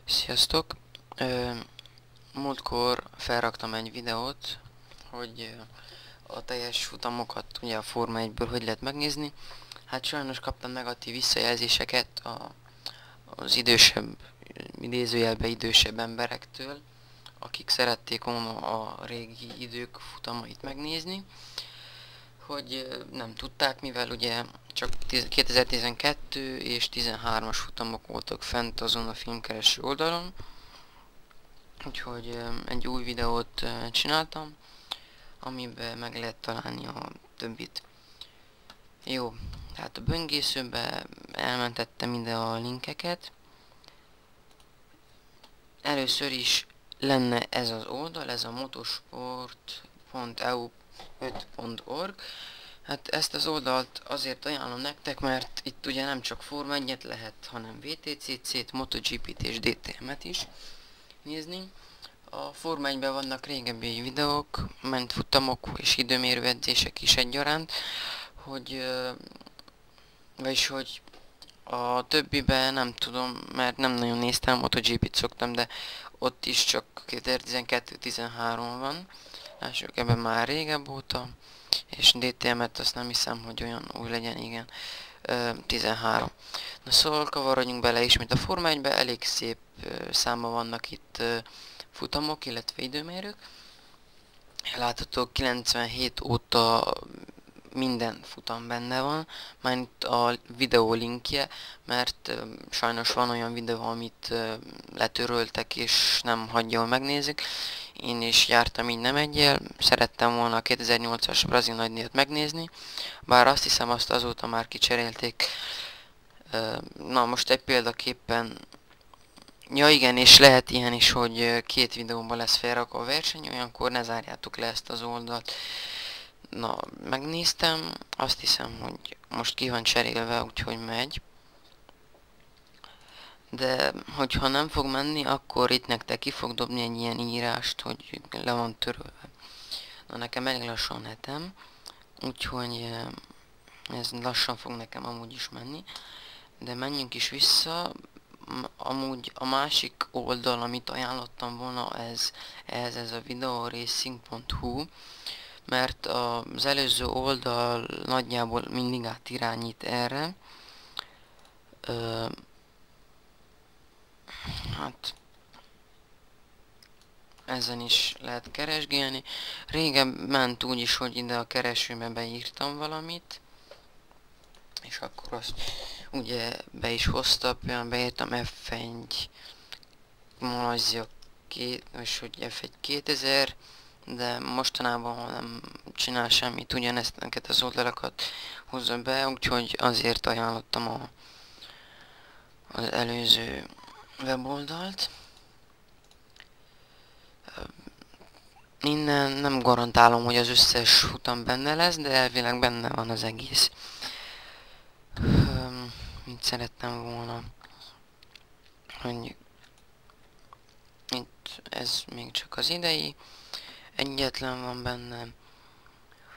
Sziasztok! Múltkor felraktam egy videót, hogy a teljes futamokat ugye a Forma 1-ből hogy lehet megnézni. Hát sajnos kaptam negatív visszajelzéseket az idősebb, idézőjelben idősebb emberektől, akik szerették volna a régi idők futamait megnézni, hogy nem tudták, mivel ugye csak 2012 és 13-as futamok voltak fent azon a filmkereső oldalon. Úgyhogy egy új videót csináltam, amiben meg lehet találni a többit. Jó, tehát a böngészőbe elmentettem ide a linkeket. Először is lenne ez az oldal, ez a motorsport.eu5.org. Hát ezt az oldalt azért ajánlom nektek, mert itt ugye nem csak Forma 1-et lehet, hanem VTCC-t, MotoGP-t és DTM-et is nézni. A Forma 1-ben vannak régebbi videók, ment futamok és időmérő edzések is egyaránt, vagyis hogy a többiben nem tudom, mert nem nagyon néztem, MotoGP-t szoktam, de ott is csak 2012-13 van, lássuk ebben már régebb óta, és DTM-et azt nem hiszem, hogy olyan új legyen, igen, 13. Na szóval kavarodjunk bele is, mint a Forma 1-ben elég szép számban vannak itt futamok, illetve időmérők. Látható 97 óta minden futam benne van, már itt a videó linkje, mert sajnos van olyan videó, amit letöröltek és nem hagyja, hogy megnézzük. Én is jártam így nem egyel, szerettem volna a 2008-as brazil nagydíjat megnézni, bár azt hiszem azt azóta már kicserélték. Na most egy példaképpen, ja igen, és lehet ilyen is, hogy két videóban lesz felrakva a verseny, olyankor ne zárjátok le ezt az oldalt. Na, megnéztem, azt hiszem, hogy most ki van cserélve, úgyhogy megy. De hogyha nem fog menni, akkor itt nektek ki fog dobni egy ilyen írást, hogy le van törölve. Na, nekem elég lassan netem, úgyhogy ez lassan fog nekem amúgy is menni. De menjünk is vissza. Amúgy a másik oldal, amit ajánlottam volna, ez a videoracing.hu, mert az előző oldal nagyjából mindig átirányít erre. Hát ezen is lehet keresgélni. Régen ment úgy is, hogy ide a keresőbe beírtam valamit, és akkor azt ugye be is hozta, például beírtam F1 Malajzia és hogy F1 2000, de mostanában nem csinál semmit, ugyanezt neked az oldalakat hozza be, úgyhogy azért ajánlottam az előző weboldalt. Innen nem garantálom, hogy az összes futam benne lesz, de elvileg benne van az egész. Mit szerettem volna, hogy itt ez még csak az idei, egyetlen van benne,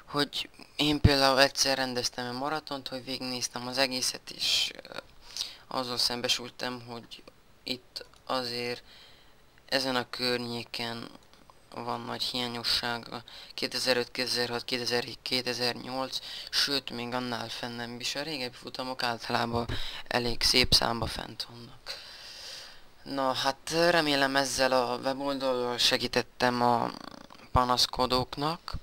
hogy én például egyszer rendeztem egy maratont, hogy végignéztem az egészet, és azzal szembesültem, hogy itt azért ezen a környéken van nagy hiányosság, 2005, 2006, 2007, 2008, sőt még annál fennem is. A régebbi futamok általában elég szép számba fent vannak. Na hát remélem ezzel a weboldallal segítettem a panaszkodóknak.